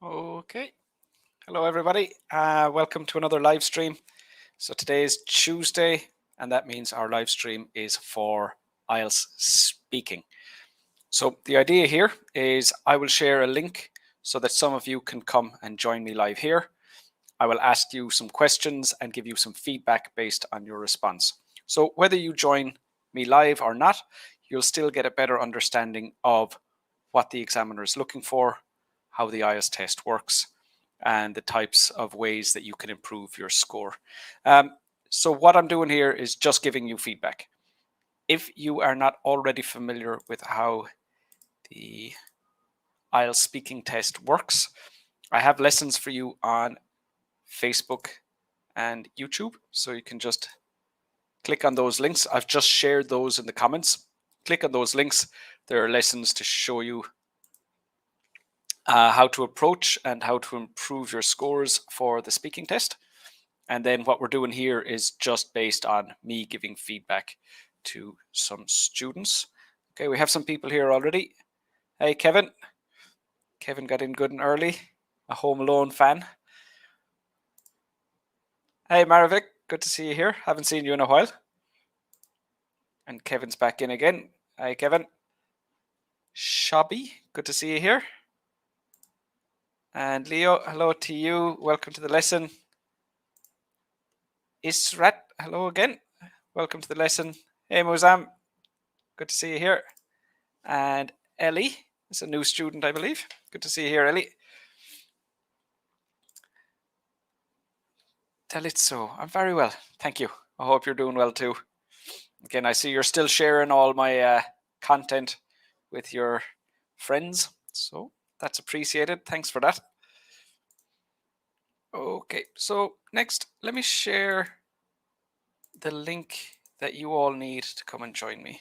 Okay. Hello, everybody. Welcome to another live stream. So today is Tuesday, and that means our live stream is for IELTS Speaking. So the idea here is I will share a link so that some of you can come and join me live here. I will ask you some questions and give you some feedback based on your response. So whether you join me live or not, you'll still get a better understanding of what the examiner is looking for, how the IELTS test works, and the types of ways that you can improve your score. So what I'm doing here is just giving you feedback. If you are not already familiar with how the IELTS speaking test works, I have lessons for you on Facebook and YouTube. So you can just click on those links. I've just shared those in the comments. Click on those links. There are lessons to show you how to approach and how to improve your scores for the speaking test. And then what we're doing here is just based on me giving feedback to some students. Okay, we have some people here already. Hey, Kevin. Kevin got in good and early. A Home Alone fan. Hey, Maravik. Good to see you here. Haven't seen you in a while. And Kevin's back in again. Hi, Kevin. Shabby. Good to see you here. And Leo, hello to you. Welcome to the lesson. Israt, hello again. Welcome to the lesson. Hey, Mozam. Good to see you here. And Ellie is a new student, I believe. Good to see you here, Ellie. Delitzo, I'm very well. Thank you. I hope you're doing well too. Again, I see you're still sharing all my content with your friends. So that's appreciated. Thanks for that. Okay, so next, let me share the link that you all need to come and join me.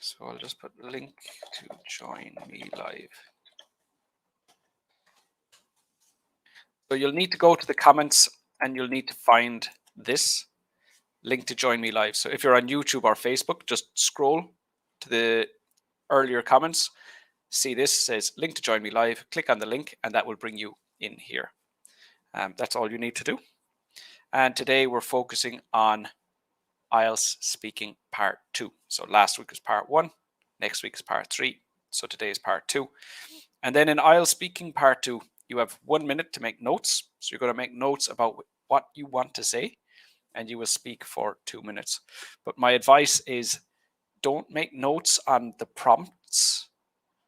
So I'll just put link to join me live. So you'll need to go to the comments and you'll need to find this link to join me live. So if you're on YouTube or Facebook, just scroll to the earlier comments. See this says link to join me live. Click on the link and that will bring you in here. That's all you need to do. And today we're focusing on IELTS Speaking Part 2. So last week was Part 1. Next week is Part 3. So today is Part 2. And then in IELTS Speaking Part 2, you have 1 minute to make notes. So you're going to make notes about what you want to say and you will speak for 2 minutes. But my advice is don't make notes on the prompts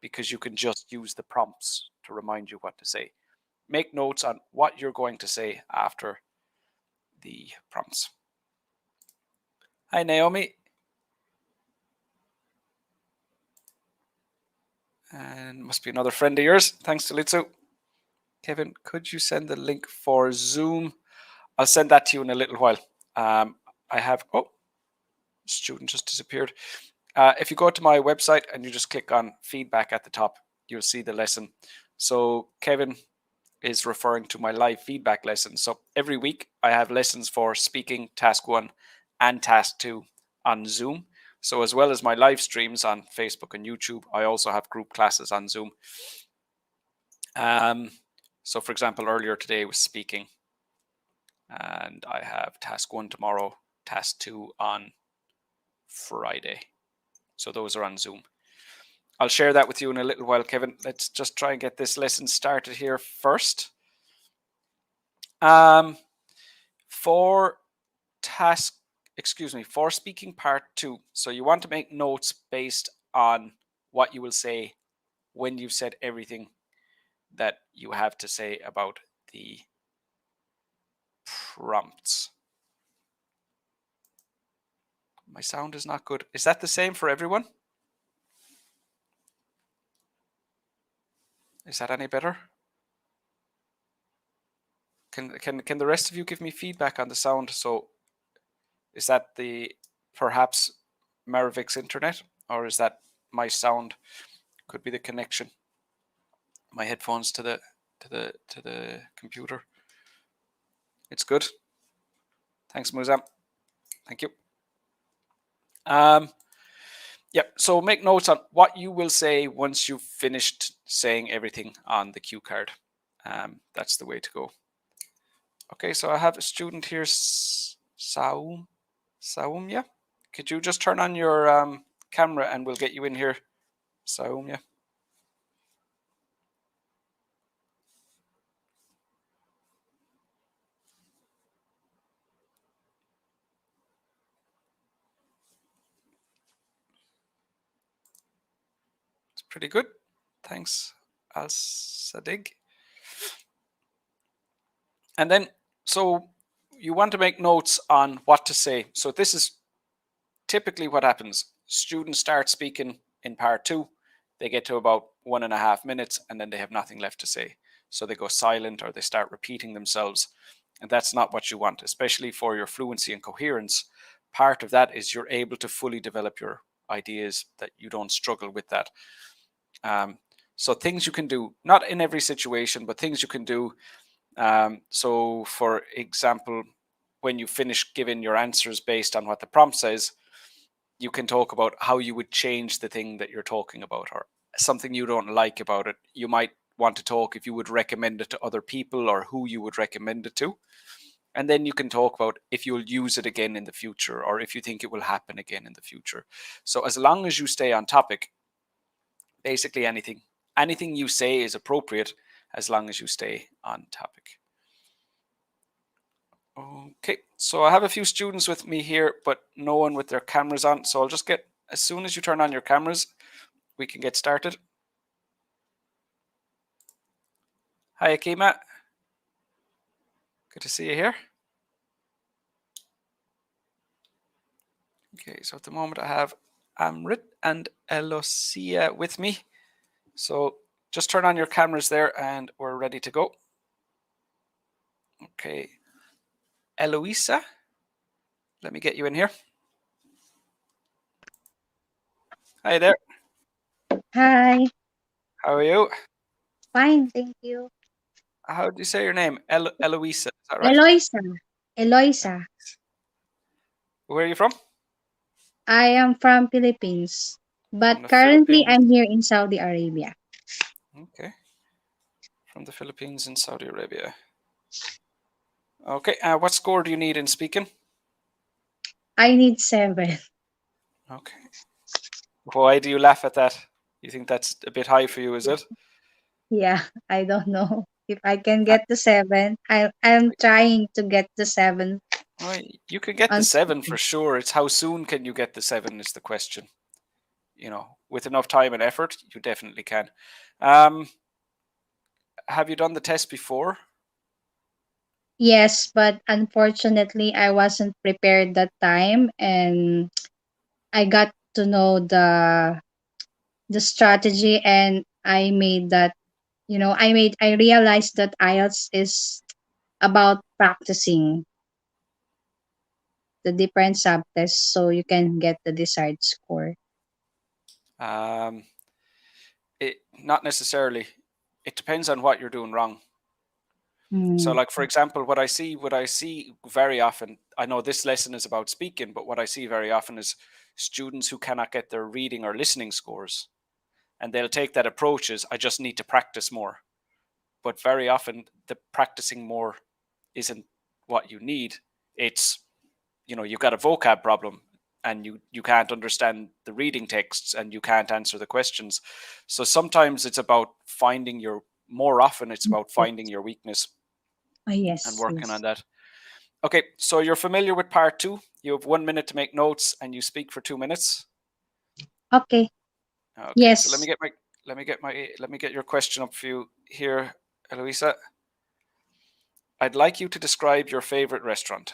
because you can just use the prompts to remind you what to say. Make notes on what you're going to say after the prompts. Hi, Naomi. And must be another friend of yours. Thanks to Litsu. Kevin, could you send the link for Zoom? I'll send that to you in a little while. I have, student just disappeared. If you go to my website and you just click on feedback at the top, you'll see the lesson. So Kevin is referring to my live feedback lesson. So every week I have lessons for speaking task 1 and task 2 on Zoom. So as well as my live streams on Facebook and YouTube, I also have group classes on Zoom. So for example, earlier today was speaking, and I have task 1 tomorrow, task 2 on Friday. So those are on Zoom. I'll share that with you in a little while, Kevin. Let's just try and get this lesson started here first. For speaking part 2. So you want to make notes based on what you will say when you've said everything that you have to say about the prompts. My sound is not good. Is that the same for everyone? Is that any better? Can the rest of you give me feedback on the sound? So is that perhaps Marivik's internet, or is that my sound? Could be the connection. My headphones to the computer. It's good. Thanks, Muzam. Thank you. So make notes on what you will say once you've finished saying everything on the cue card. That's the way to go. Okay, so I have a student here, Saumya. Could you just turn on your camera and we'll get you in here, Saumya? It's pretty good. Thanks, Al Sadig. And then, so you want to make notes on what to say. So this is typically what happens. Students start speaking in part 2. They get to about 1.5 minutes and then they have nothing left to say. So they go silent or they start repeating themselves. And that's not what you want, especially for your fluency and coherence. Part of that is you're able to fully develop your ideas, that you don't struggle with that. So things you can do, not in every situation, but things you can do. So for example, when you finish giving your answers based on what the prompt says, you can talk about how you would change the thing that you're talking about, or something you don't like about it. You might want to talk if you would recommend it to other people or who you would recommend it to. And then you can talk about if you'll use it again in the future or if you think it will happen again in the future. So as long as you stay on topic, basically anything you say is appropriate as long as you stay on topic. Okay, so I have a few students with me here, but no one with their cameras on. So I'll just get, as soon as you turn on your cameras, we can get started. Hi, Akima. Good to see you here. Okay, so at the moment I have Amrit and Elosia with me. So just turn on your cameras there and we're ready to go. Okay, Eloisa, let me get you in here. Hi there. Hi, How are you? fine, thank you. How do you say your name? Eloisa, is that right? Eloisa, Eloisa. Where are you from? I am from Philippines, but From the currently Philippines. I'm here in Saudi Arabia. Okay, from the Philippines and Saudi Arabia. Okay, what score do you need in speaking? I need 7. Okay. Why do you laugh at that? You think that's a bit high for you, is it? Yeah, I don't know if I can Uh, get the 7. I'm trying to get the 7 well, you can get the on 7 for speaking. sure. It's how soon can you get the 7 is the question. You know, with enough time and effort, you definitely can. Um, have you done the test before? Yes, but unfortunately I wasn't prepared that time, and I got to know the strategy, and I made that, I realized that IELTS is about practicing the different subtests so you can get the desired score. Um, not necessarily. It depends on what you're doing wrong. So, Mm. like for example, what I see very often. I know this lesson is about speaking, but what I see very often is students who cannot get their reading or listening scores, and they'll take that approach as I just need to practice more. But very often, the practicing more isn't what you need. It's, you've got a vocab problem and you can't understand the reading texts and you can't answer the questions. So sometimes it's about finding your more often it's about Yes. finding your weakness Oh, and yes, working on yes. that. Okay, so you're familiar with part 2. You have 1 minute to make notes and you speak for 2 minutes. Okay. Okay, so let me Yes. get my let me get your question up for you here, Eloisa. I'd like you to describe your favorite restaurant.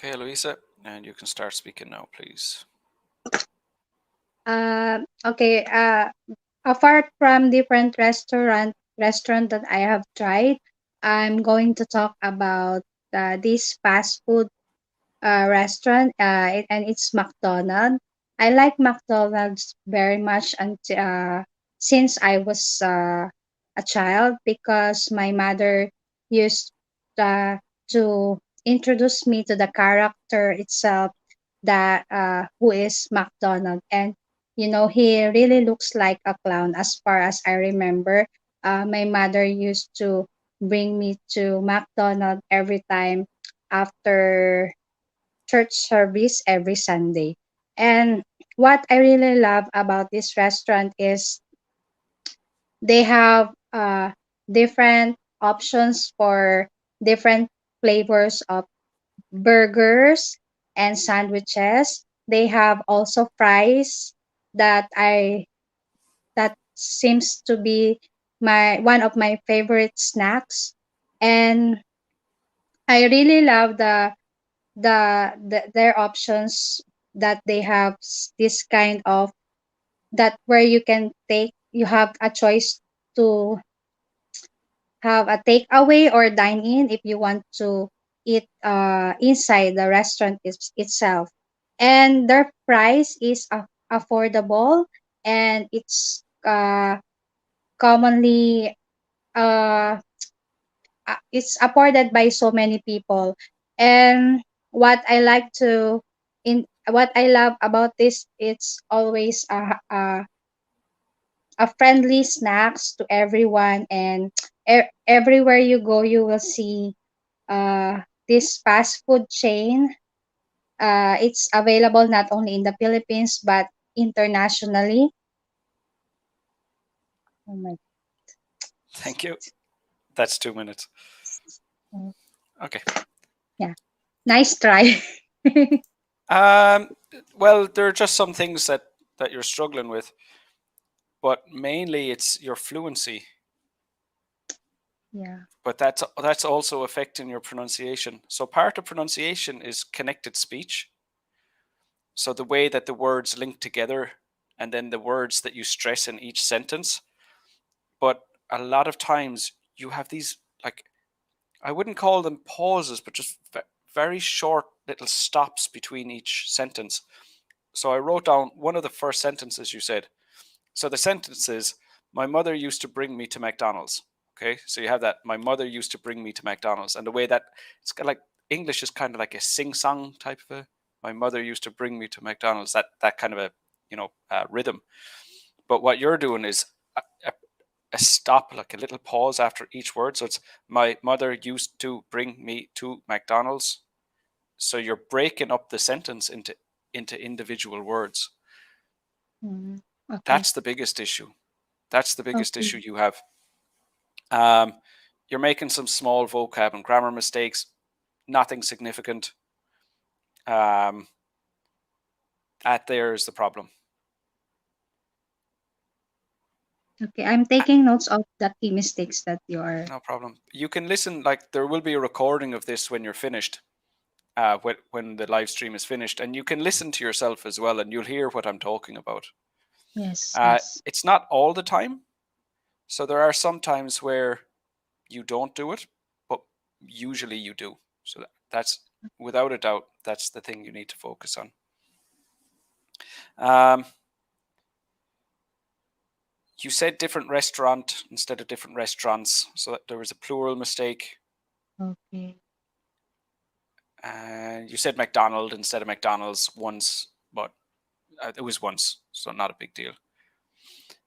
Okay, Louisa, and you can start speaking now, please. Okay. Apart from different restaurant that I have tried, I'm going to talk about this fast food restaurant, and it's McDonald's. I like McDonald's very much until since I was a child, because my mother used uh, to introduce me to the character itself, that who is McDonald. And he really looks like a clown as far as I remember. My mother used to bring me to McDonald every time after church service every Sunday. And what I really love about this restaurant is they have different options for different flavors of burgers and sandwiches. They have also fries that seems to be my one of my favorite snacks. And I really love their options, that they have this kind of, that where you have a choice to have a takeaway or dine in if you want to eat inside the restaurant itself. And their price is affordable, and commonly uh, it's afforded by so many people. And what I love about this, it's always a friendly snacks to everyone. And everywhere you go, you will see this fast food chain. It's available not only in the Philippines but internationally. Oh my. Thank you. That's 2 minutes. Mm, Okay. yeah, nice try. Um, well, there are just some things that you're struggling with, but mainly it's your fluency. Yeah. But that's also affecting your pronunciation. So part of pronunciation is connected speech. So the way that the words link together, and then the words that you stress in each sentence. But a lot of times you have these, like, I wouldn't call them pauses, but just very short little stops between each sentence. So I wrote down one of the first sentences you said. So the sentence is, my mother used to bring me to McDonald's. Okay, so you have that. My mother used to bring me to McDonald's, and the way that it's kind of like English is kind of like a sing-song type of a. My mother used to bring me to McDonald's. That kind of a rhythm. But what you're doing is a, a stop, like a little pause after each word. So it's, my mother used to bring me to McDonald's. So you're breaking up the sentence into individual words. Mm, okay. That's the biggest issue. That's the biggest Okay. issue you have. Um, you're making some small vocab and grammar mistakes, nothing significant. Um, that there is the problem. Okay. I'm taking notes of the key mistakes that you are. No problem. You can listen, like, there will be a recording of this when you're finished, when the live stream is finished, and you can listen to yourself as well, and you'll hear what I'm talking about. Yes. Yes. It's not all the time. So there are some times where you don't do it, but usually you do. So that's, without a doubt, that's the thing you need to focus on. Um, you said different restaurant instead of different restaurants, so that there was a plural mistake. Okay. And you said McDonald instead of McDonald's once, but it was once, so not a big deal.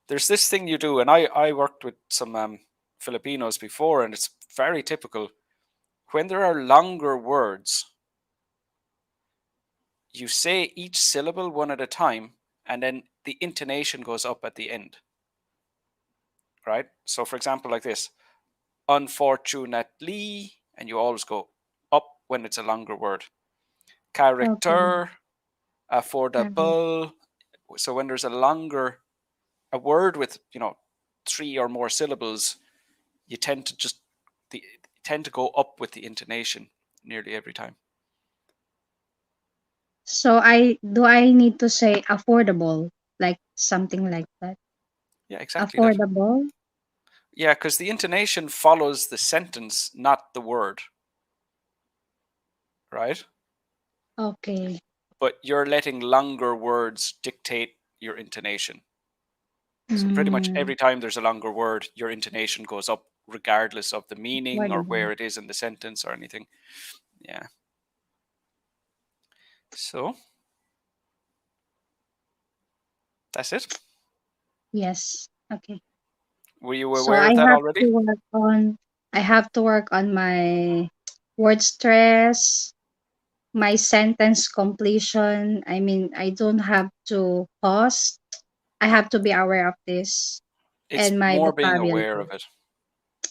There's this thing you do, and I worked with some Filipinos before, and it's very typical. When there are longer words, you say each syllable one at a time, and then the intonation goes up at the end. Right? So, for example, like this, unfortunately, and you always go up when it's a longer word. Okay. Character, Alright. affordable. So when there's a word with, 3 or more syllables, you tend to just tend to go up with the intonation nearly every time. So I need to say affordable, like something like that. Yeah, exactly that. Affordable. Yeah, because the intonation follows the sentence, not the word, right? Okay. But you're letting longer words dictate your intonation. So pretty much Mm, every time there's a longer word, your intonation goes up regardless of the meaning or affordable. where it is in the sentence or anything. Yeah. So that's it. Yes. Okay. Were you So aware of that already? I have to work on my word stress, my sentence completion. I mean, I don't have to pause. I have to be aware of this It's and my more being aware vocabulary. of it.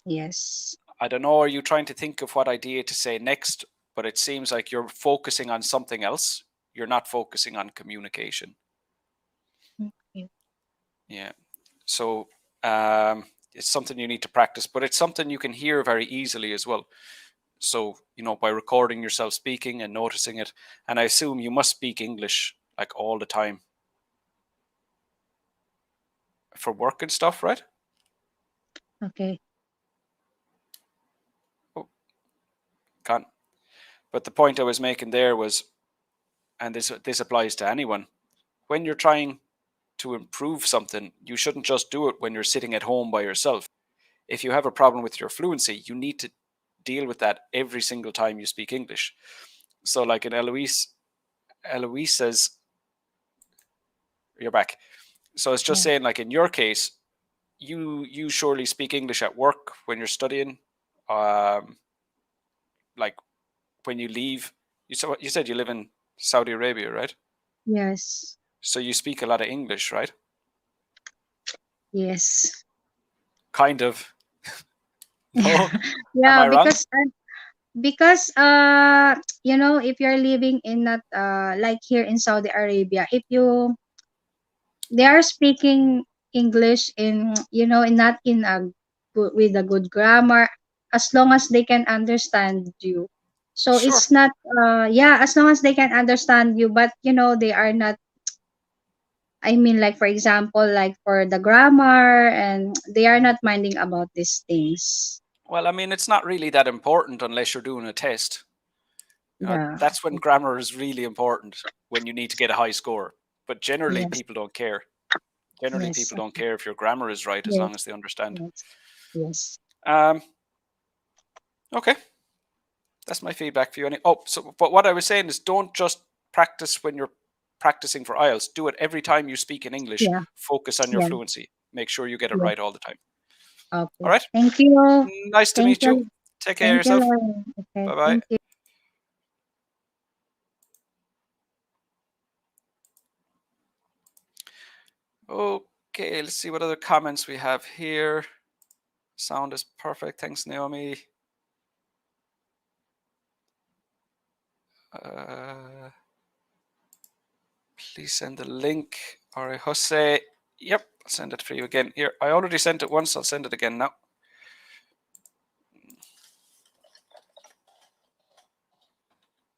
Yes. I don't know, are you trying to think of what idea to say next? But it seems like you're focusing on something else. You're not focusing on communication. Okay. Yeah. So um, it's something you need to practice, but it's something you can hear very easily as well. So, by recording yourself speaking and noticing it. And I assume you must speak English like all the time for work and stuff, right? Okay. Oh, can't. But the point I was making there was, and this applies to anyone, when you're trying to improve something, you shouldn't just do it when you're sitting at home by yourself. If you have a problem with your fluency, you need to deal with that every single time you speak English. So, like in Eloise says, you're back. So it's just Yeah. saying, like in your case, you surely speak English at work when you're studying, um, like when you leave. You said you live in Saudi Arabia, right? Yes. So you speak a lot of English, right? Yes. Kind of. No, am Yeah, I wrong? because if you're living in that like here in Saudi Arabia, if you they are speaking English in in not in a with a good grammar, as long as they can understand you. So Sure. it's not yeah, as long as they can understand you, but they are not, I mean, like for example, like for the grammar, and they are not minding about these things. Well, I mean, it's not really that important unless you're doing a test. Yeah. That's when grammar is really important, when you need to get a high score. But generally, Yes. people don't care. Generally, Yes. people don't care if your grammar is right as Yes. long as they understand. Yes. Yes. Um, okay, that's my feedback for you. But what I was saying is, don't just practice when you're practicing for IELTS. Do it every time you speak in English. Yeah. Focus on your Yeah. fluency. Make sure you get it Yeah. right all the time. All Okay. right. Thank you. Nice to Thank meet you. you. Take care of Thank you, yourself. Lauren. Okay. Bye bye. Thank you. Okay, let's see what other comments we have here. Sound is perfect. Thanks, Naomi. Uh, please send the link. All right, Jose. Yep, I'll send it for you again. Here, I already sent it once. I'll send it again now.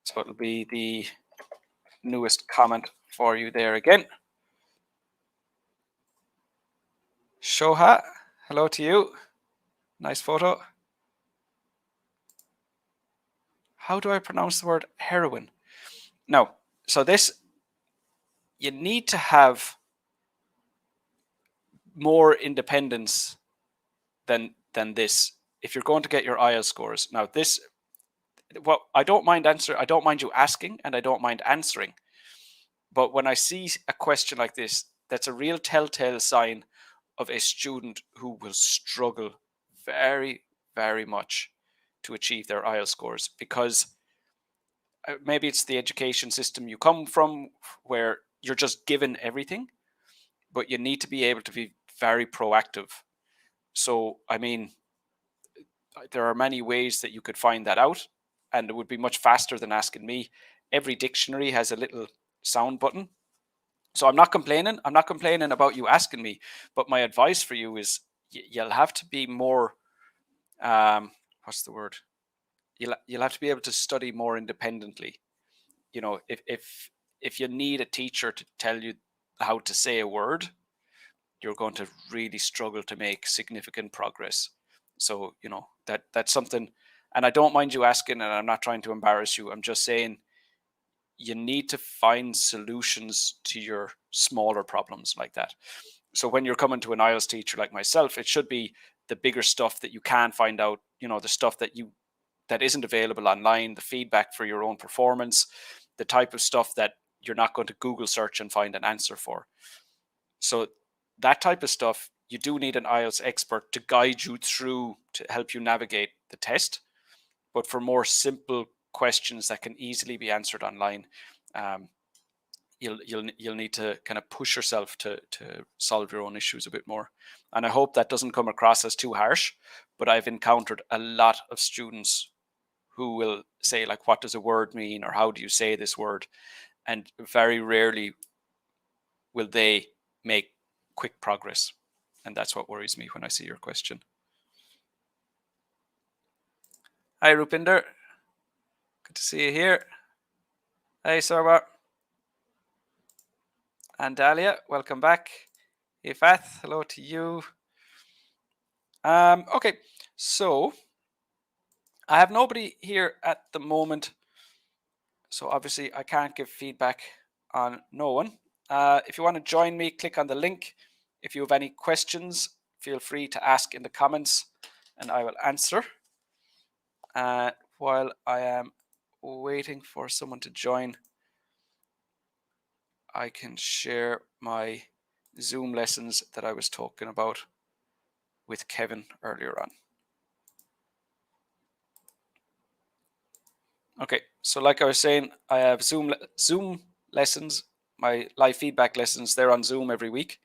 So it'll be the newest comment for you there again. Shoha, hello to you. Nice photo. How do I pronounce the word heroin? No. So this, you need to have more independence than this if you're going to get your IELTS scores. Now this, well, I don't mind you asking, and I don't mind answering. But when I see a question like this, that's a real telltale sign of a student who will struggle very, very much to achieve their IELTS scores, because maybe it's the education system you come from, where you're just given everything, but you need to be able to be very proactive. So, I mean, there are many ways that you could find that out, and it would be much faster than asking me. Every dictionary has a little sound button. So I'm not complaining. I'm not complaining about you asking me, but my advice for you is you'll have to be more, what's the word? You'll have to be able to study more independently. If if you need a teacher to tell you how to say a word, you're going to really struggle to make significant progress. So, that's something, and I don't mind you asking, and I'm not trying to embarrass you. I'm just saying you need to find solutions to your smaller problems like that. So when you're coming to an IELTS teacher like myself, it should be the bigger stuff that you can find out, the stuff that isn't available online, the feedback for your own performance, the type of stuff that you're not going to Google search and find an answer for. So that type of stuff, you do need an IELTS expert to guide you through, to help you navigate the test. But for more simple questions that can easily be answered online, you'll need to kind of push yourself to solve your own issues a bit more. And I hope that doesn't come across as too harsh, but I've encountered a lot of students who will say, like, what does a word mean, or how do you say this word? And very rarely will they make quick progress. And that's what worries me when I see your question. Hi, Rupinder. Good to see you here. Hey, Sarwa. And Dahlia, welcome back. Ifath, hello to you. Okay, so I have nobody here at the moment. So obviously I can't give feedback on no one. If you want to join me, click on the link. If you have any questions, feel free to ask in the comments and I will answer. While I am waiting for someone to join, I can share my Zoom lessons that I was talking about with Kevin earlier on. Okay, so like I was saying, I have Zoom lessons, my live feedback lessons. They're on Zoom every week.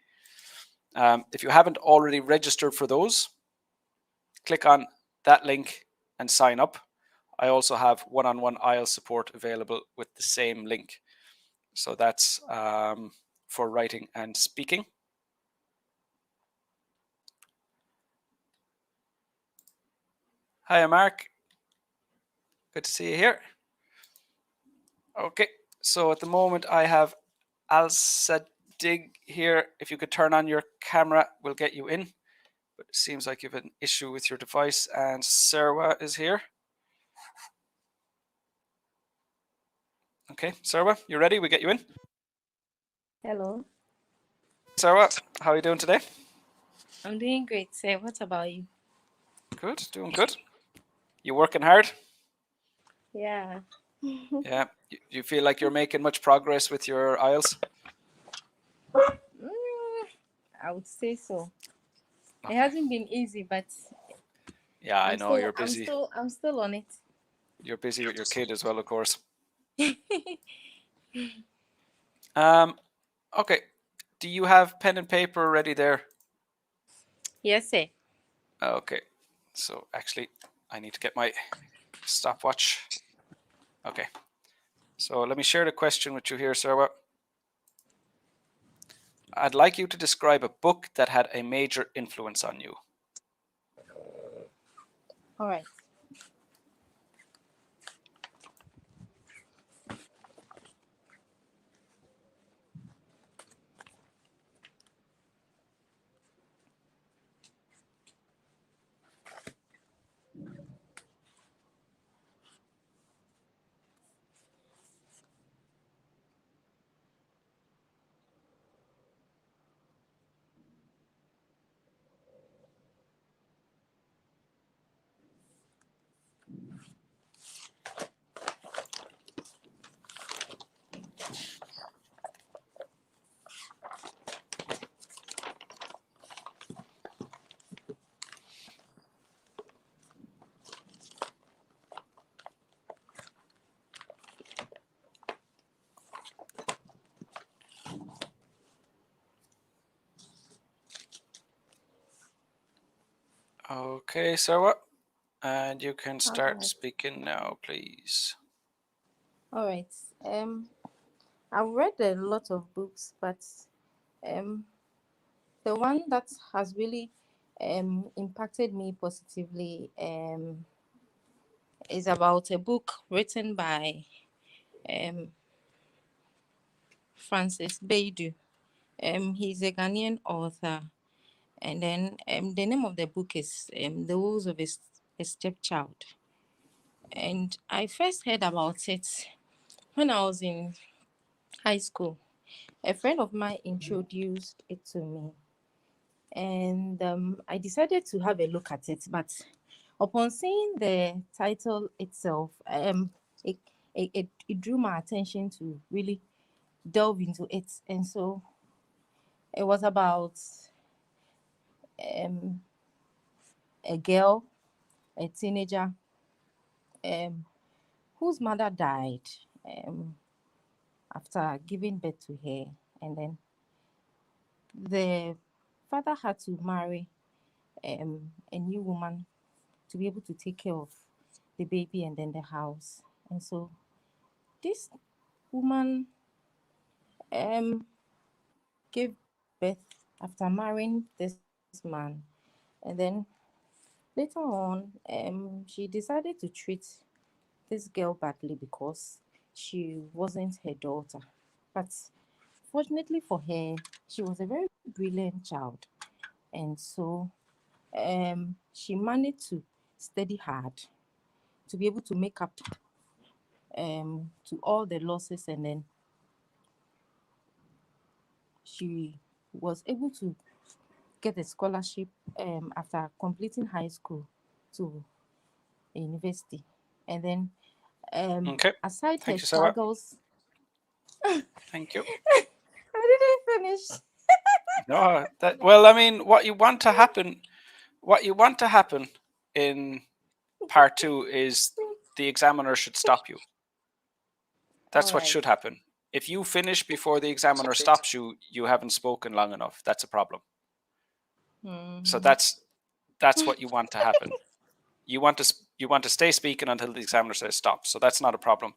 If you haven't already registered for those, click on that link and sign up. I also have one-on-one IELTS support available with the same link. So that's for writing and speaking. Hi, Mark. Good to see you here. Okay, so at the moment I have Dig here. If you could turn on your camera, we'll get you in. But it seems like you have an issue with your device. And Sarwa is here. Okay, Sarwa, you ready? We get you in. Hello. Sarwa, how are you doing today? I'm doing great, sir. What about you? Good, doing good. You working hard? Yeah. Yeah. You feel like you're making much progress with your IELTS? I would say so. It hasn't been easy, but Yeah, I I'm know still you're I'm busy. still I'm still on it. You're busy with your kid as well, of course. Okay. Do you have pen and paper ready there? Yes, sir. Okay. So actually, I need to get my stopwatch. Okay. So let me share the question with you here, Sarwa. I'd like you to describe a book that had a major influence on you. All right. Okay, Sarwa. And you can All start right. speaking now, please. All right. I've read a lot of books, but the one that has really impacted me positively is about a book written by um Francis Baidu. He's a Ghanaian author, and then the name of the book is The Woes of a Stepchild. And I first heard about it when I was in high school. A friend of mine introduced it to me, and I decided to have a look at it. But upon seeing the title itself, it, it drew my attention to really delve into it. And so it was about a girl, a teenager, whose mother died after giving birth to her. And then the father had to marry a new woman to be able to take care of the baby and then the house. And so this woman gave birth after marrying this man. And then later on, she decided to treat this girl badly because she wasn't her daughter. But fortunately for her, she was a very brilliant child. And so she managed to study hard to be able to make up to all the losses, and then she was able to get a scholarship after completing high school to a university. And then Okay. aside her Thank you, Sarah. struggles, Thank you. I didn't finish. No, that well, I mean, what you want to happen in part 2 is the examiner should stop you. That's All what right. should happen. If you finish before the examiner stops you, you haven't spoken long enough. That's a problem. So Mhm. that's what you want to happen. You want to stay speaking until the examiner says stop. So that's not a problem.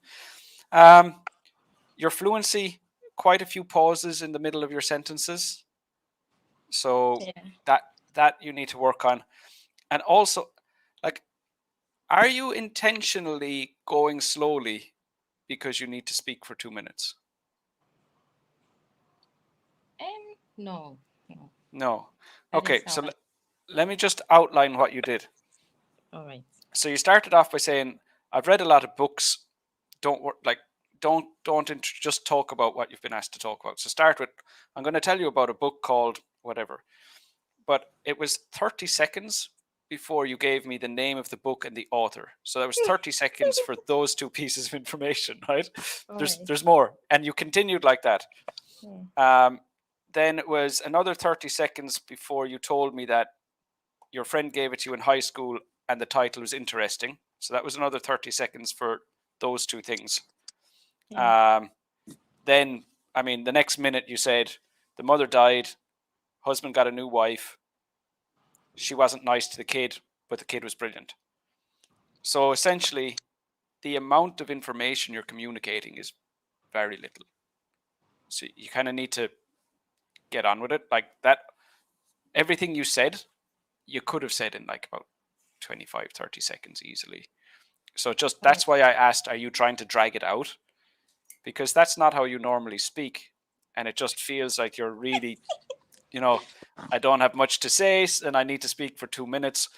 Your fluency, quite a few pauses in the middle of your sentences. So Yeah. that you need to work on. And also, like, are you intentionally going slowly because you need to speak for 2 minutes? No, no, No. that Okay, is how so I. let me just outline what you did. All right. So you started off by saying, "I've read a lot of books. Don't just talk about what you've been asked to talk about." So start with, "I'm going to tell you about a book called whatever." But it was 30 seconds before you gave me the name of the book and the author. So that was 30 seconds for those two pieces of information, right? All There's right. there's more, and you continued like that. Yeah. Then it was another 30 seconds before you told me that your friend gave it to you in high school and the title was interesting. So that was another 30 seconds for those two things. Yeah. Then, I mean, the next minute you said the mother died, husband got a new wife, she wasn't nice to the kid, but the kid was brilliant. So essentially, the amount of information you're communicating is very little. So you kind of need to get on with it. Like that, everything you said, you could have said in like about 25, 30 seconds easily. So just All right. that's why I asked, are you trying to drag it out? Because that's not how you normally speak. And it just feels like you're really, I don't have much to say and I need to speak for 2 minutes.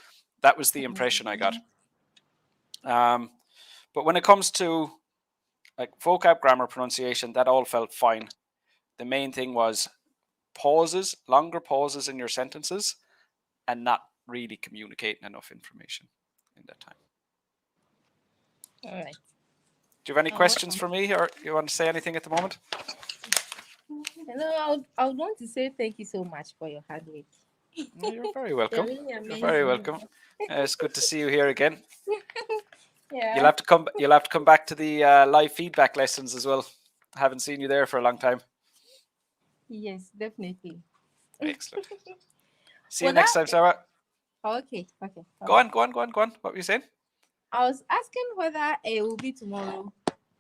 That was the impression I got. But when it comes to like vocab, grammar, pronunciation, that all felt fine. The main thing was pauses, longer pauses in your sentences, and not really communicating enough information in that time. All right. Do you have any I'll work questions on. for me, or you want to say anything at the moment? Hello. I would want to say thank you so much for your hard work. No, you're very You're welcome. really You're very amazing. welcome. It's good to see you here again. You'll Yeah. have to come. You'll have to come back to the live feedback lessons as well. I haven't seen you there for a long time. Yes, definitely. Excellent. See you Well, next that. time, Sarah. Okay. Okay. All Go right. on, go on, go on, go on. What were you saying? I was asking whether it will be tomorrow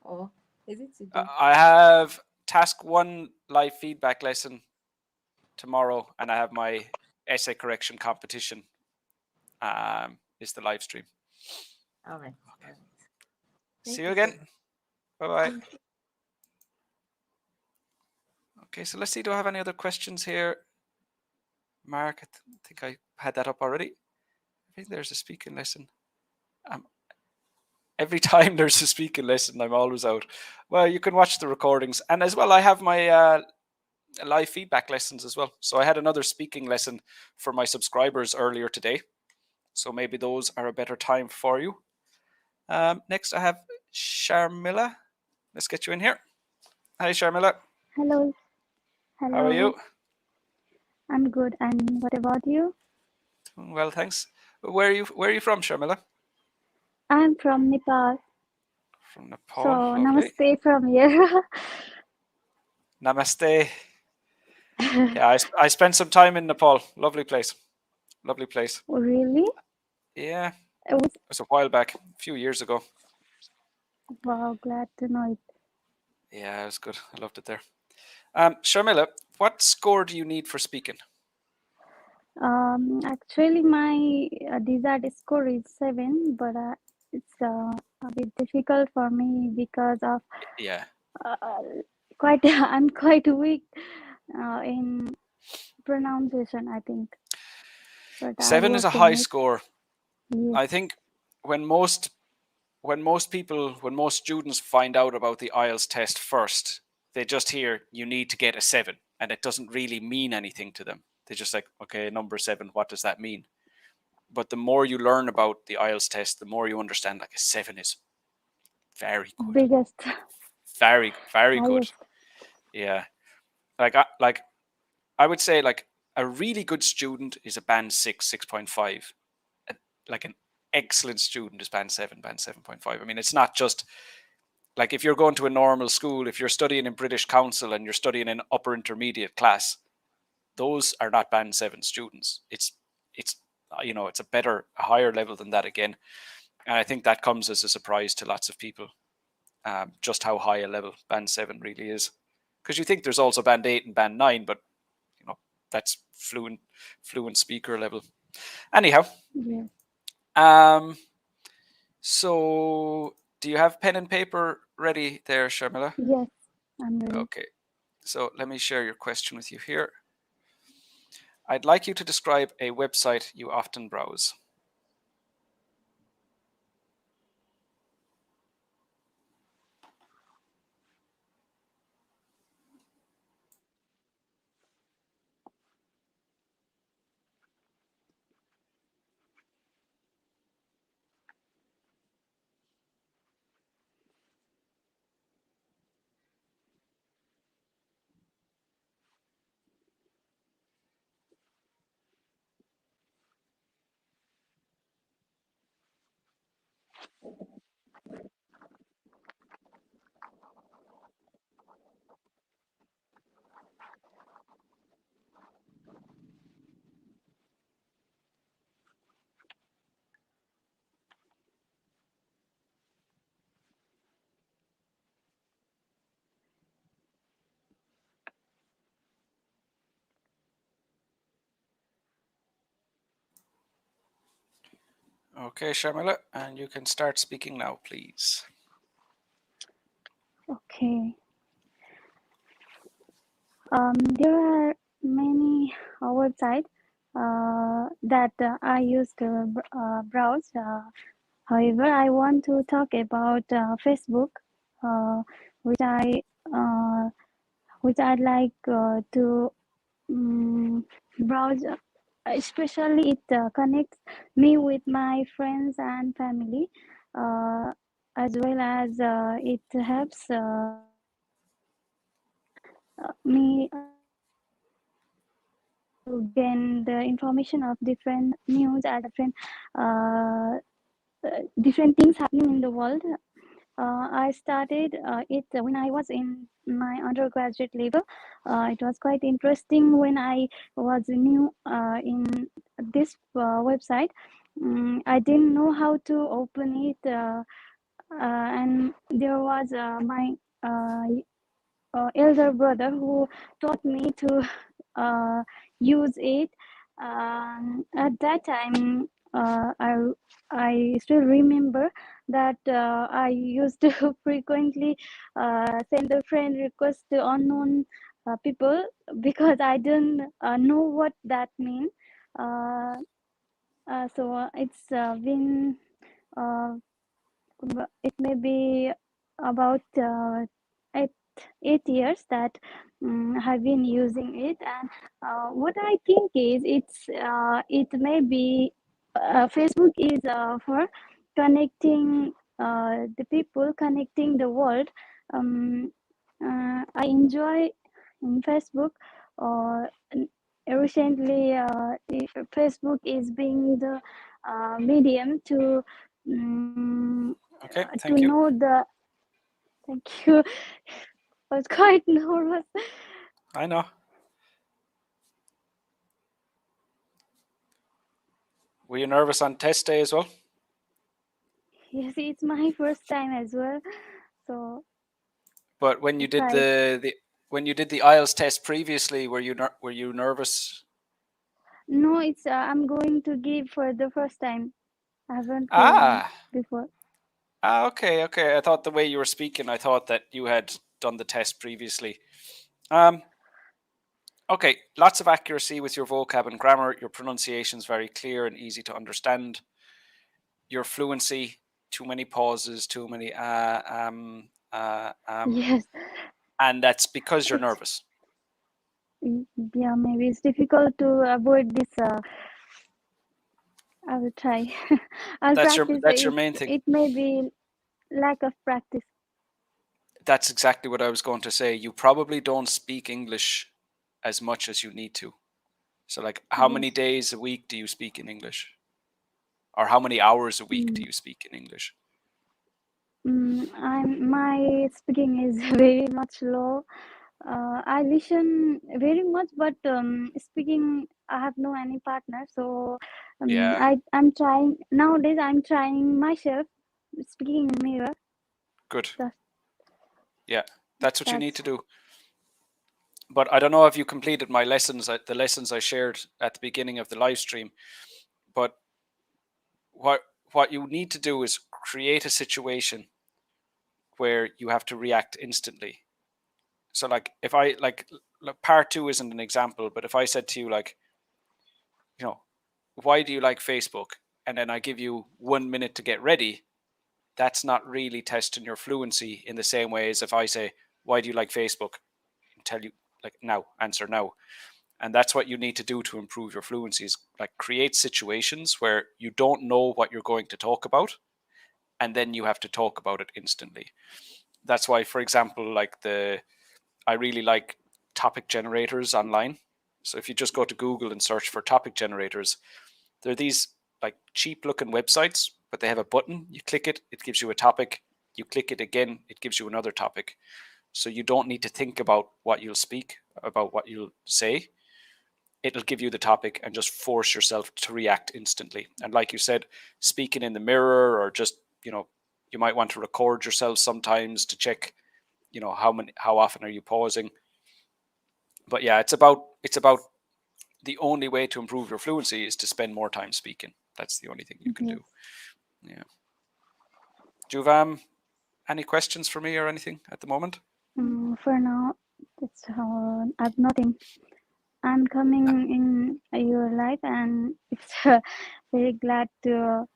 or is it today? I have task 1 live feedback lesson tomorrow, and I have my essay correction competition. Is the live stream. All right. All Okay. right. See Thank you you so again. much. Bye bye. Okay, so let's see. Do I have any other questions here? Mark, I think I had that up already. I think there's a speaking lesson. Every time there's a speaking lesson, I'm always out. Well, you can watch the recordings. And as well, I have my live feedback lessons as well. So I had another speaking lesson for my subscribers earlier today. So maybe those are a better time for you. Next, I have Sharmila. Let's get you in here. Hi, Sharmila. Hello, How are hello. you? I'm good. And what about you? Well, thanks. Where are you from, Sharmila? I'm from Nepal. From So Nepal. Lovely. namaste from here. Namaste. Yeah, I spent some time in Nepal. Lovely place. Lovely place. Really? Yeah, It was, it was a while back, a few years ago. wow, glad to know it. Yeah, it was good. I loved it there. Sharmila, what score do you need for speaking? Actually, my desired score is 7, but it's a bit difficult for me because of Yeah, uh, quite I'm quite weak in pronunciation, I think. But I 7 is work a high in it. score. Yes, I think when most students find out about the IELTS test first, they just hear you need to get a 7, and it doesn't really mean anything to them. They're just like, okay, number 7, what does that mean? But the more you learn about the IELTS test, the more you understand like a 7 is very good. biggest, Very, very good. highest. Yeah. Like I would say like a really good student is a band 6, 6.5. Like an excellent student is band 7, band 7.5. I mean, it's not just like if you're going to a normal school, if you're studying in British Council and you're studying in upper intermediate class, those are not band 7 students. It's it's a higher level than that again. And I think that comes as a surprise to lots of people, just how high a level band 7 really is. Because you think there's also band 8 and band 9, but that's fluent speaker level. Anyhow, Yes, um, so do you have pen and paper ready there, Sharmila? yes, I'm ready. Okay, so let me share your question with you here. I'd like you to describe a website you often browse. Okay, Sharmila, and you can start speaking now, please. Okay. There are many websites that I used to browse. However, I want to talk about Facebook, uh, which I uh, which I like to browse. Especially, it connects me with my friends and family, as well as it helps me to gain the information of different news and uh, different things happening in the world. I started it when I was in my undergraduate level. It was quite interesting when I was new in this website. I didn't know how to open it, and there was my elder brother who taught me to use it. At that time, I still remember that I used to frequently send a friend request to unknown people because I don't know what that means. So it's been uh, it may be about 8, 8 years that I've been using it, and what I think is it may be Facebook is for connecting the people, connecting the world. um, I enjoy in Facebook. uh, Recently Facebook is being the medium Okay, to thank you. know the. Thank you. I was quite nervous. I know. Were you nervous on test day as well? Yes, it's my first time as well, so But when you I did tried. the IELTS test previously, were you nervous? No, it's I'm going to give for the first time. I haven't given Ah, before. okay, okay. I thought the way you were speaking, I thought that you had done the test previously. Um, okay, lots of accuracy with your vocab and grammar. Your pronunciation's very clear and easy to understand. Your fluency, too many pauses, too many Yes, and that's because you're it's nervous. yeah, maybe it's difficult to avoid this. I will try. I'll practice That's your it. main thing. It may be lack of practice. That's exactly what I was going to say. You probably don't speak English as much as you need to. So, like, how Yes. many days a week do you speak in English? Or how many hours a week do Mm. you speak in English? My speaking is very much low. I listen very much, but speaking, I have no any partner. So Yeah, I'm trying nowadays. I'm trying myself speaking in mirror. good. That Yeah, that's what you need that's to do. But I don't know if you completed my lessons, the lessons I shared at the beginning of the live stream. But what what you need to do is create a situation where you have to react instantly. So, like, if I like part two isn't an example, but if I said to you, like, you know, why do you like Facebook? And then I give you 1 minute to get ready, that's not really testing your fluency in the same way as if I say, why do you like Facebook? And tell you, like, now, answer now. And that's what you need to do to improve your fluency is like create situations where you don't know what you're going to talk about and then you have to talk about it instantly. That's why, for example, I really like topic generators online. So if you just go to Google and search for topic generators, there are these like cheap looking websites, but they have a button. You click it, it gives you a topic. You click it again, it gives you another topic. So you don't need to think about what you'll speak, about what you'll say. It'll give you the topic and just force yourself to react instantly. And like you said, speaking in the mirror or just, you might want to record yourself sometimes to check, how often are you pausing. But yeah, it's about the only way to improve your fluency is to spend more time speaking. That's the only thing you can yes. do. Yeah. Do you have any questions for me or anything at the moment? For now, that's I've nothing. I'm Uh, coming in your life, and it's very glad to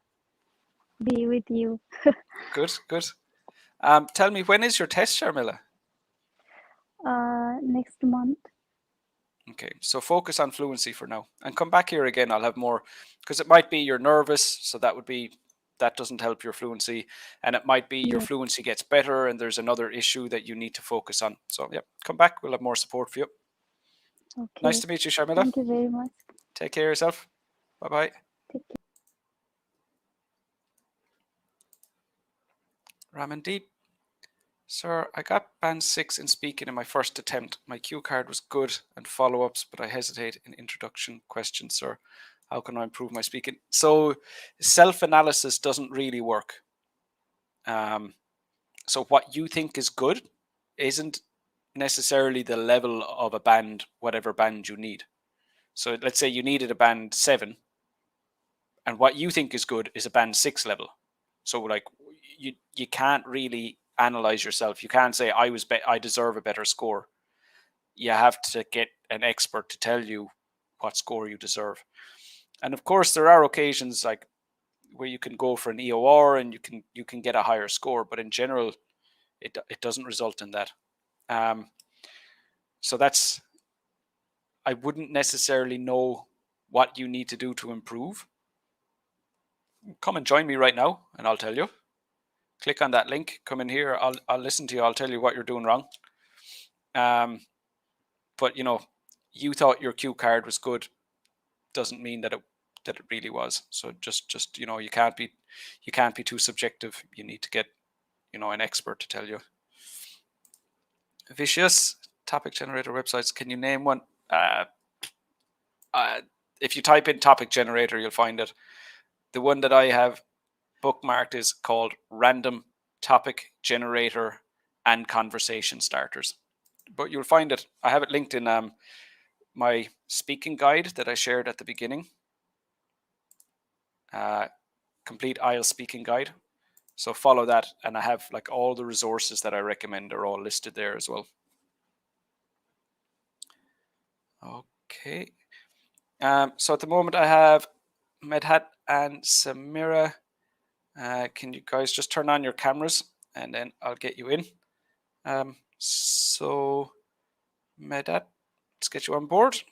be with you. Good, good. Tell me, when is your test, Sharmila? Next month. Okay, so focus on fluency for now and come back here again. I'll have more because it might be you're nervous, so that doesn't help your fluency, and it might be your Yes. fluency gets better and there's another issue that you need to focus on. So, yeah, come back. We'll have more support for you. Nice Okay. to meet you, Sharmila. Thank you very much. Take care of yourself. Bye bye. Take care. Ramandeep. Sir, I got band 6 in speaking in my first attempt. My cue card was good and follow ups, but I hesitate in introduction questions, sir. How can I improve my speaking? So, self analysis doesn't really work. So, what you think is good isn't necessarily the level of a band, whatever band you need. So, let's say you needed a band 7, and what you think is good is a band 6 level. So, like, you can't really analyze yourself. You can't say I deserve a better score. you have to get an expert to tell you what score you deserve. And of course, there are occasions like where you can go for an EOR and you can get a higher score, but in general, it doesn't result in that. So that's, I wouldn't necessarily know what you need to do to improve. Come and join me right now, and I'll tell you. Click on that link. Come in here. I'll listen to you. I'll tell you what you're doing wrong. But you know, you thought your cue card was good. Doesn't mean that it really was. So just you know, you can't be too subjective. You need to get, you know, an expert to tell you. Vicious topic generator websites. Can you name one? If you type in topic generator, you'll find it. The one that I have bookmarked is called Random Topic Generator and Conversation Starters. But you'll find it. I have it linked in my speaking guide that I shared at the beginning. Complete IELTS speaking guide. So follow that, and I have like all the resources that I recommend are all listed there as well. Okay. So at the moment I have Medhat and Samira. Can you guys just turn on your cameras and then I'll get you in. So Medhat, let's get you on board.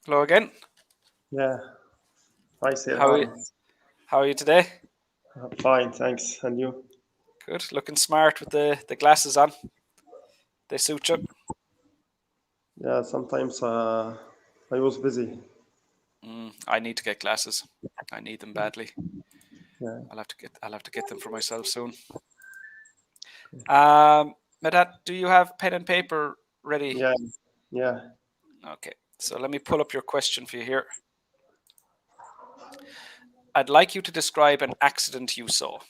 Hello again. Yeah. Hi, sir. How are you today? Fine, thanks. And you? Good. Looking smart with the glasses on. They suit you. Yeah, sometimes I was busy. I need to get glasses. I need them badly. Yeah. I'll have to get them for myself soon. Medhat, do you have pen and paper ready? Yeah. Yeah. Okay. So let me pull up your question for you here. I'd like you to describe an accident you saw.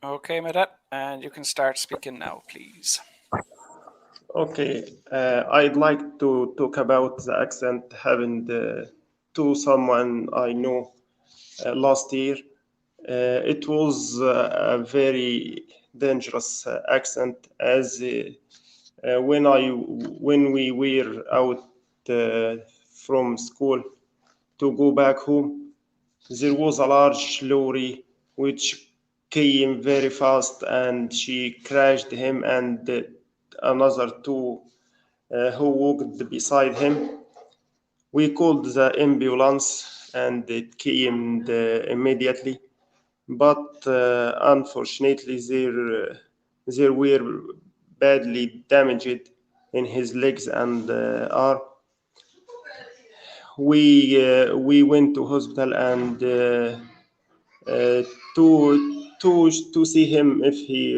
Okay, Medhat, and you can start speaking now, please. Okay. I'd like to talk about the accident happened to someone I know last year. It was a very dangerous accident, as when we were out from school to go back home, there was a large lorry which came very fast, and she crashed him and another two who walked beside him. We called the ambulance and it came immediately, but unfortunately there were badly damaged in his legs and arm. We went to hospital and to see him if he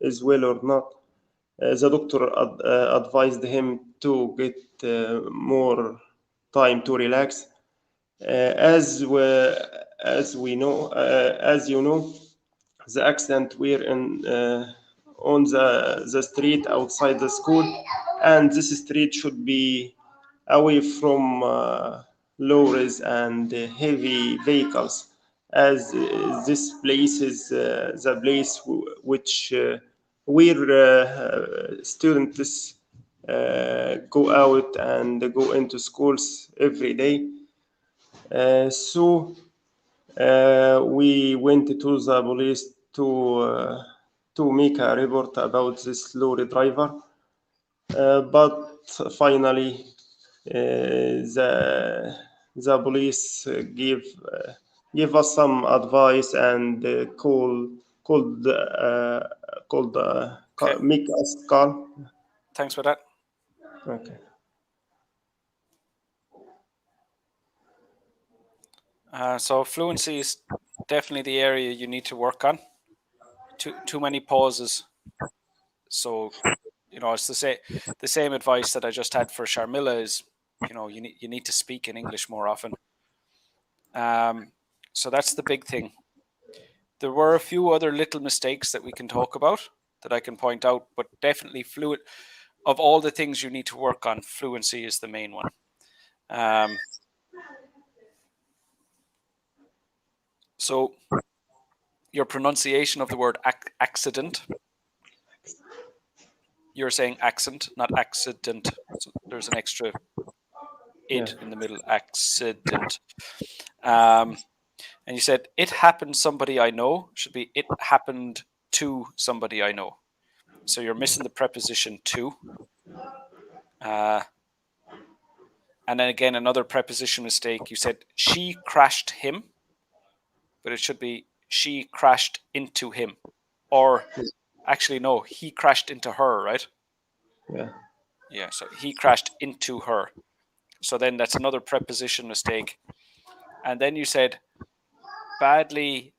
is well or not. The doctor advised him to get more time to relax. As we know, as you know, the accident were in on the street outside the school, and this street should be away from lorries and heavy vehicles, as this place is the place which where students go out and go into schools every day. So we went to the police to make a report about this lorry driver. but finally the police give us some advice and Okay. make us calm. Thanks for that. Okay. So fluency is definitely the area you need to work on. Too many pauses. So, it's the same advice that I just had for Sharmila is, you need to speak in English more often. So that's the big thing. There were a few other little mistakes that we can talk about that I can point out, but definitely of all the things you need to work on, fluency is the main one. So your pronunciation of the word accident, you're saying accent, not accident. So there's an extra id in the middle, accident. And you said, it happened somebody I know, should be it happened to somebody I know. So you're missing the preposition to. And then again, another preposition mistake. You said, she crashed him, but it should be, she crashed into him. Or actually, no, he crashed into her, right? Yeah. Yeah, so he crashed into her. So then that's another preposition mistake. And then you said, badly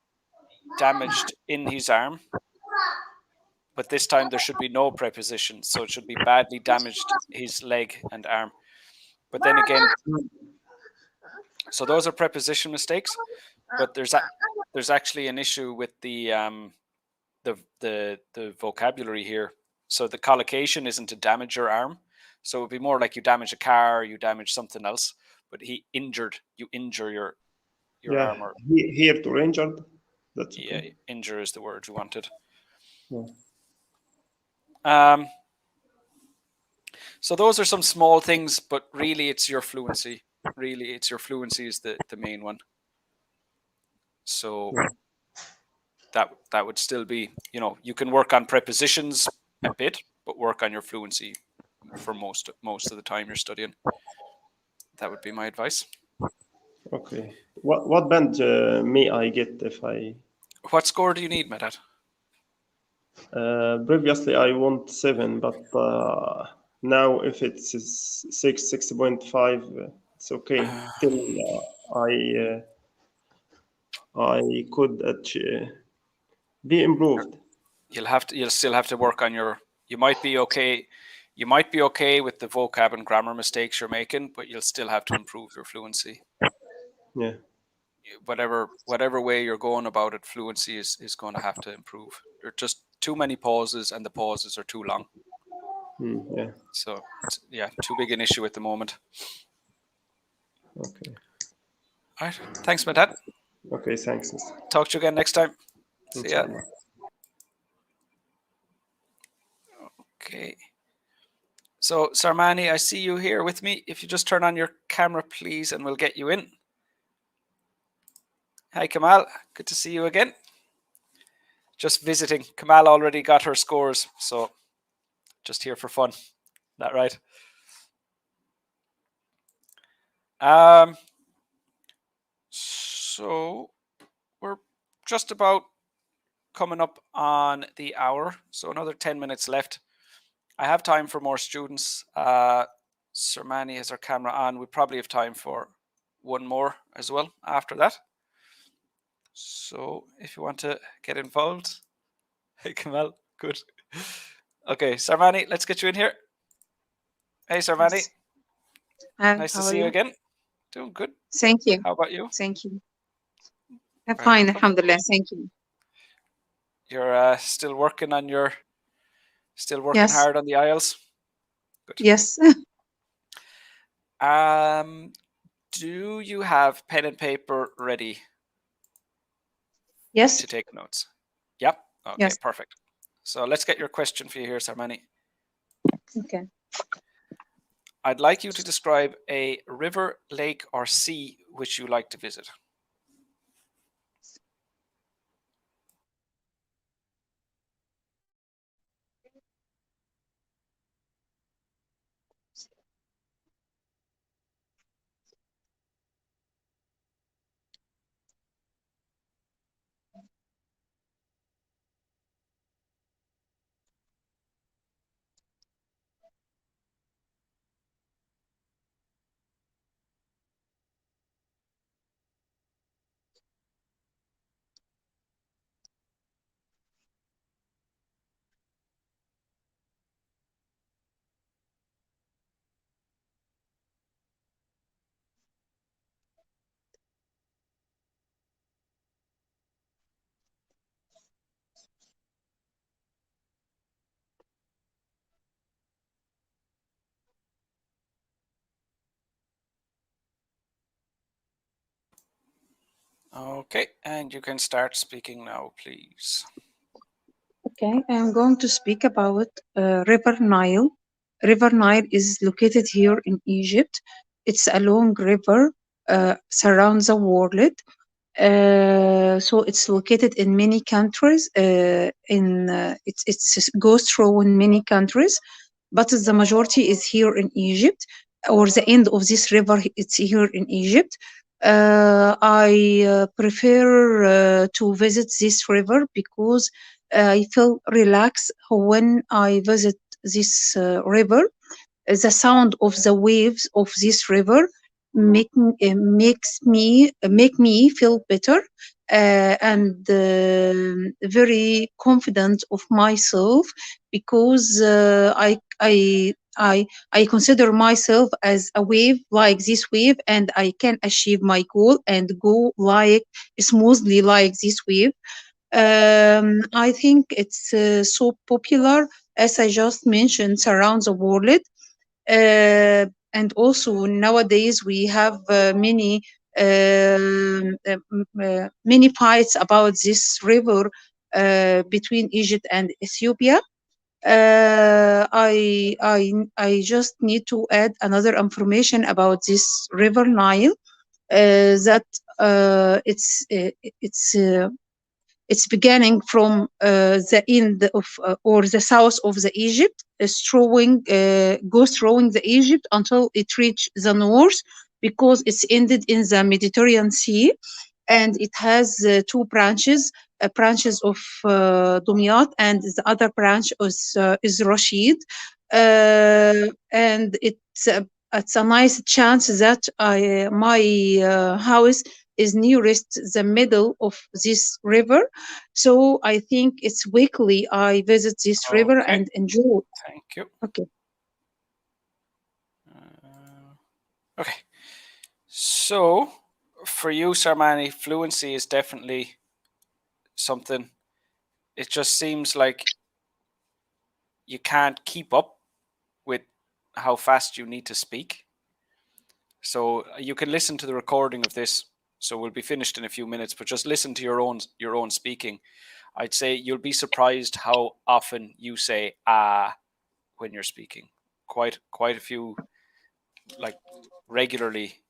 damaged in his arm. But this time there should be no preposition. So it should be badly damaged his leg and arm. But then again, so those are preposition mistakes. But there's actually an issue with the vocabulary here. So the collocation isn't to damage your arm. So it would be more like you damage a car, you damage something else. But you injure your arm. Or here to injured. That's okay. Yeah, injure is the word you wanted. Yeah. So those are some small things, but really it's your fluency. Really, it's your fluency is the main one. So that would still be, you can work on prepositions a bit, but work on your fluency for most of the time you're studying. That would be my advice. Okay. What band may I get if I? What score do you need, Medat? Previously I want 7, but now if it's 6.5, it's okay. Till I could be improved. You'll still have to work on you might be okay. You might be okay with the vocab and grammar mistakes you're making, but you'll still have to improve your fluency. Yeah. Whatever way you're going about it, fluency is going to have to improve. There are just too many pauses, and the pauses are too long. Yeah. So too big an issue at the moment. Okay. All right. Thanks, my dad. Okay. Thanks. Talk to you again next time. See ya. Okay. So Sarmani, I see you here with me. If you just turn on your camera, please, and we'll get you in. Hi, Kamal. Good to see you again. Just visiting. Kamal already got her scores, so just here for fun. That right? So we're just about coming up on the hour, so another 10 minutes left. I have time for more students. Sarmani has her camera on. We probably have time for one more as well after that. So if you want to get involved, hey Kamal, good. Okay, Sarmani, let's get you in here. Hey Sarmani. Yes. Hi, Nice to how see are you you? again. Doing good. Thank you. How about you? Thank you. I'm Very fine, welcome. alhamdulillah. Thank you. You're still working on Yes. hard on the IELTS? Good. Yes. Do you have pen and paper ready Yes. to take notes? Yep. Okay, Yes. perfect. So let's get your question for you here, Sarmani. Okay. I'd like you to describe a river, lake, or sea which you like to visit. Okay, and you can start speaking now, please. Okay, I'm going to speak about River Nile. River Nile is located here in Egypt. It's a long river, surrounds the world. So it's located in many countries. It's goes through in many countries, but the majority is here in Egypt, or the end of this river. It's here in Egypt. I prefer to visit this river because I feel relaxed when I visit this river. The sound of the waves of this river make me feel better and very confident of myself because I consider myself as a wave like this wave, and I can achieve my goal and go like smoothly like this wave. I think it's so popular, as I just mentioned, around the world. And also nowadays we have many fights about this river between Egypt and Ethiopia. I just need to add another information about this river Nile, that it's beginning from the end of or the south of the Egypt, goes through the Egypt until it reach the north, because it's ended in the Mediterranean Sea, and it has two branches of Dumyat, and the other branch is Rashid, and it's a nice chance that my house is nearest the middle of this river, so I think it's weekly I visit this river Okay. and enjoy it. Thank you. Okay. Okay. So, for you, Sarmani, fluency is definitely something. It just seems like you can't keep up with how fast you need to speak. So you can listen to the recording of this. So we'll be finished in a few minutes, but just listen to your own speaking. I'd say you'll be surprised how often you say "ah" when you're speaking. Quite a few, like regularly,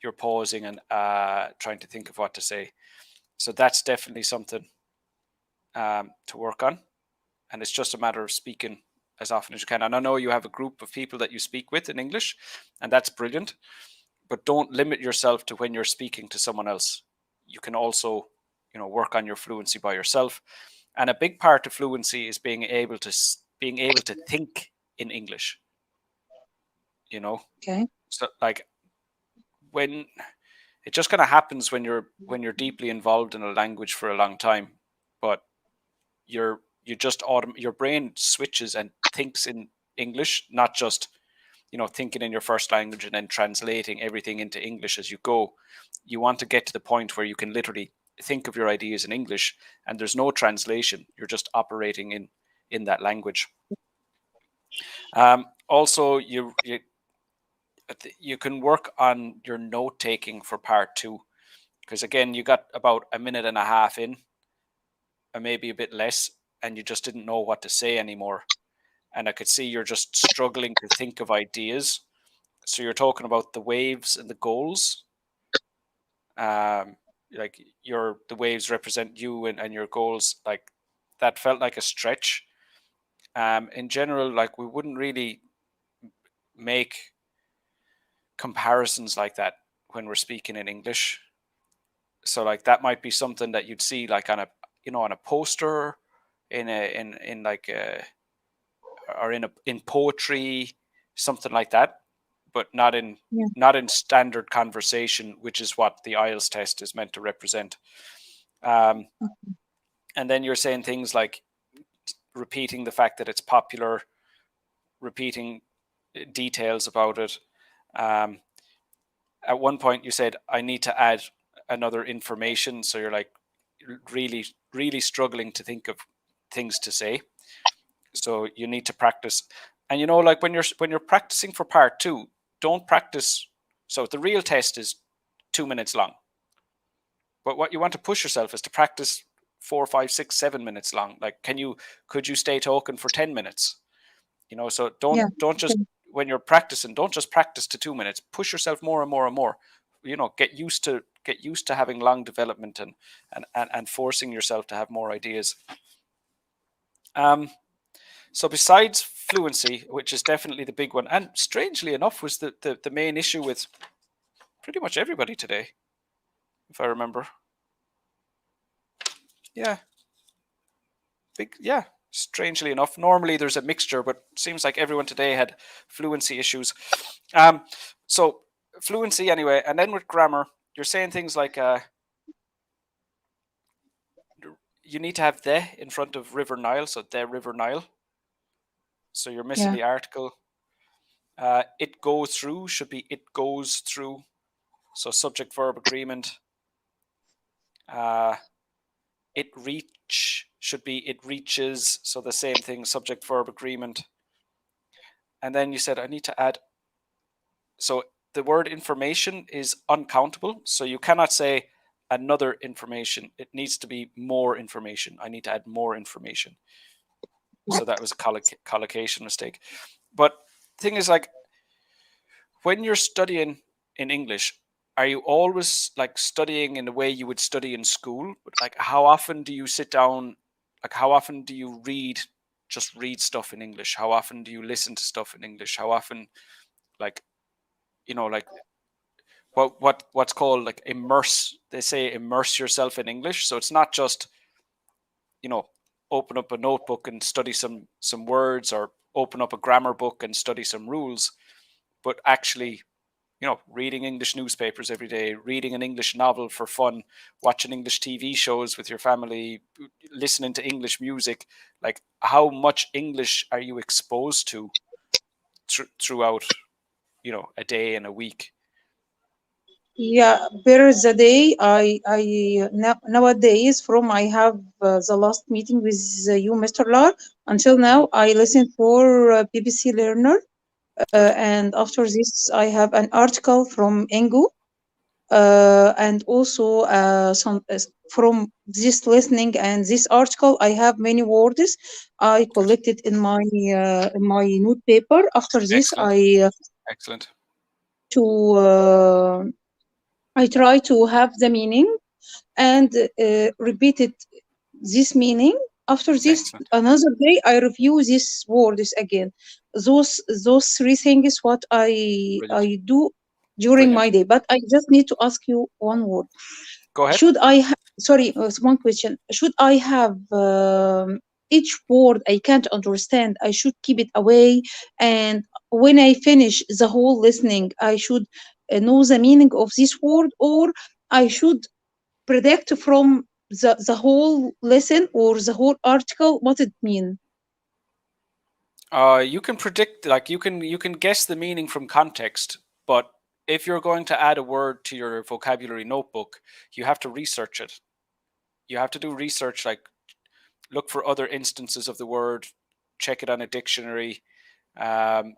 you're pausing and trying to think of what to say. So that's definitely something to work on, and it's just a matter of speaking as often as you can. And I know you have a group of people that you speak with in English, and that's brilliant. But don't limit yourself to when you're speaking to someone else. You can also, work on your fluency by yourself. And a big part of fluency is being able to think in English. Okay. So like when it just kind of happens when you're deeply involved in a language for a long time, but your brain switches and thinks in English, not just thinking in your first language and then translating everything into English as you go. You want to get to the point where you can literally think of your ideas in English and there's no translation. You're just operating in that language. Also, you can work on your note taking for part 2, because again, you got about a minute and a half in, or maybe a bit less, and you just didn't know what to say anymore. And I could see you're just struggling to think of ideas. So you're talking about the waves and the goals. Like the waves represent you and your goals. Like that felt like a stretch. In general, like we wouldn't really make comparisons like that when we're speaking in English. So like that might be something that you'd see like on a poster, in like or in poetry, something like that, but not in standard conversation, which is what the IELTS test is meant to represent. And then you're saying things like repeating the fact that it's popular, repeating details about it. At one point you said, I need to add another information. So you're like really, really struggling to think of things to say. So you need to practice. And like when you're practicing for part 2, don't practice. So the real test is 2 minutes long. But what you want to push yourself is to practice 4, 5, 6, 7 minutes long. Like, could you stay talking for 10 minutes? So don't just, when you're practicing, don't just practice to 2 minutes. Push yourself more and more and more. Get used to having long development and forcing yourself to have more ideas. So besides fluency, which is definitely the big one, and strangely enough was the main issue with pretty much everybody today, if I remember. Yeah, strangely enough. Normally there's a mixture, but it seems like everyone today had fluency issues. So fluency anyway, and then with grammar, you're saying things like you need to have the in front of River Nile, so the River Nile. So you're missing the article. It go through should be it goes through. So subject verb agreement. It reach should be it reaches. So the same thing, subject verb agreement. And then you said I need to add. So the word information is uncountable. So you cannot say another information. It needs to be more information. I need to add more information. So that was a collocation mistake. But the thing is, like, when you're studying in English, are you always like studying in the way you would study in school? Like, how often do you sit down? Like, how often do you read stuff in English? How often do you listen to stuff in English? How often, like, like what's called like immerse. They say immerse yourself in English. So it's not just, open up a notebook and study some words, or open up a grammar book and study some rules, but actually, reading English newspapers every day, reading an English novel for fun, watching English TV shows with your family, listening to English music. Like, how much English are you exposed to throughout, a day and a week? Yeah, per the day, nowadays from I have the last meeting with you, Mr. Lar. Until now, I listen for BBC Learner, and after this, I have an article from Engu, and also some from this listening and this article, I have many words I collected in my notepaper. After this, Excellent. I try to have the meaning and repeated this meaning. After this, Excellent. another day, I review these words again. Those three things what I do during my day. But I just need to ask you one word. Go ahead. Should I sorry, one question. Should I have each word I can't understand, I should keep it away, and when I finish the whole listening, I should know the meaning of this word, or I should predict from the whole lesson or the whole article what it means? You can predict, like, you can guess the meaning from context, but if you're going to add a word to your vocabulary notebook, you have to research it. You have to do research, like look for other instances of the word, check it on a dictionary. You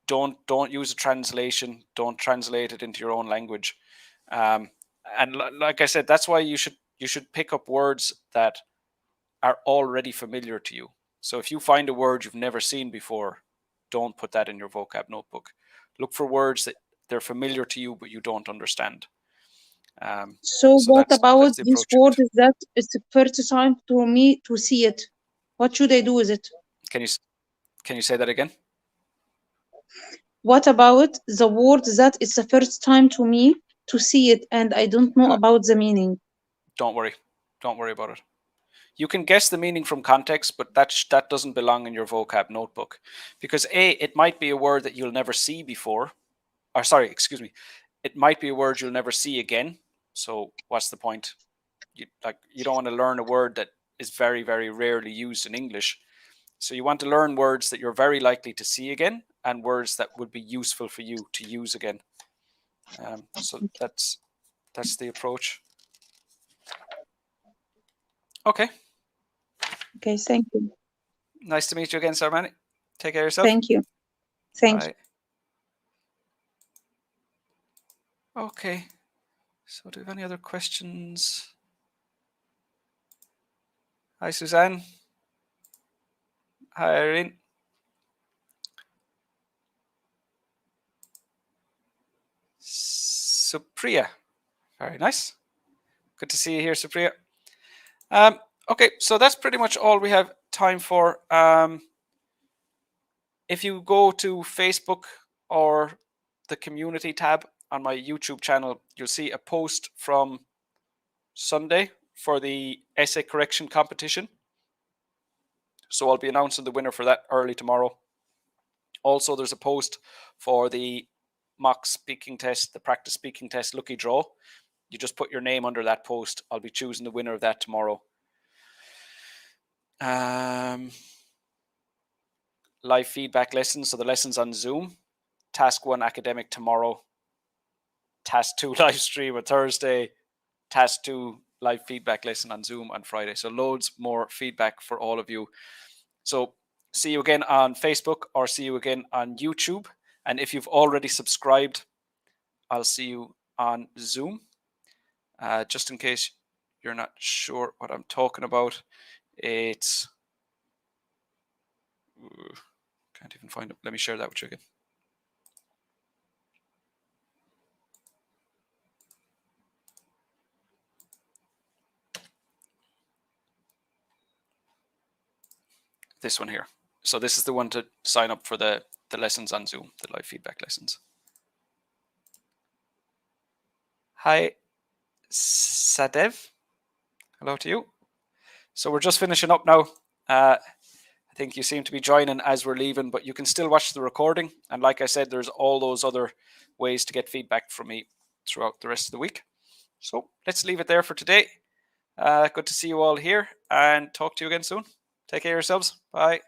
don't use a translation. Don't translate it into your own language. And like I said, that's why you should pick up words that are already familiar to you. So if you find a word you've never seen before, don't put that in your vocab notebook. Look for words that they're familiar to you but you don't understand. So what about the this approach you word need. is that it's the first time to me to see it? What should I do with it? Can you say that again? What about the word that it's the first time to me to see it and I don't know about the meaning? Don't worry about it. You can guess the meaning from context, but that doesn't belong in your vocab notebook, because it might be a word that you'll never see before, or sorry, excuse me, it might be a word you'll never see again. So what's the point? You don't want to learn a word that is very, very rarely used in English. So you want to learn words that you're very likely to see again, and words that would be useful for you to use again. So that's the approach. Okay. Okay, thank you. Nice to meet you again, Sharmila. Take care of yourself. Thank you. Thank you. Okay. So do we have any other questions? Hi, Suzanne. Hi, Irene. Supriya. Very nice. Good to see you here, Supriya. Okay, so that's pretty much all we have time for. If you go to Facebook or the community tab on my YouTube channel, you'll see a post from Sunday for the essay correction competition. So I'll be announcing the winner for that early tomorrow. Also, there's a post for the mock speaking test, the practice speaking test lucky draw. You just put your name under that post. I'll be choosing the winner of that tomorrow. Live feedback lessons, so the lessons on Zoom. Task 1 academic tomorrow. Task 2 live stream on Thursday. Task 2 live feedback lesson on Zoom on Friday. So loads more feedback for all of you. So see you again on Facebook or see you again on YouTube. And if you've already subscribed, I'll see you on Zoom. Just in case you're not sure what I'm talking about, it's... can't even find it. Let me share that with you again. This one here. So this is the one to sign up for the lessons on Zoom, the live feedback lessons. Hi, Sadev. Hello to you. So we're just finishing up now. I think you seem to be joining as we're leaving, but you can still watch the recording. And like I said, there's all those other ways to get feedback from me throughout the rest of the week. So let's leave it there for today. Good to see you all here and talk to you again soon. Take care of yourselves. Bye.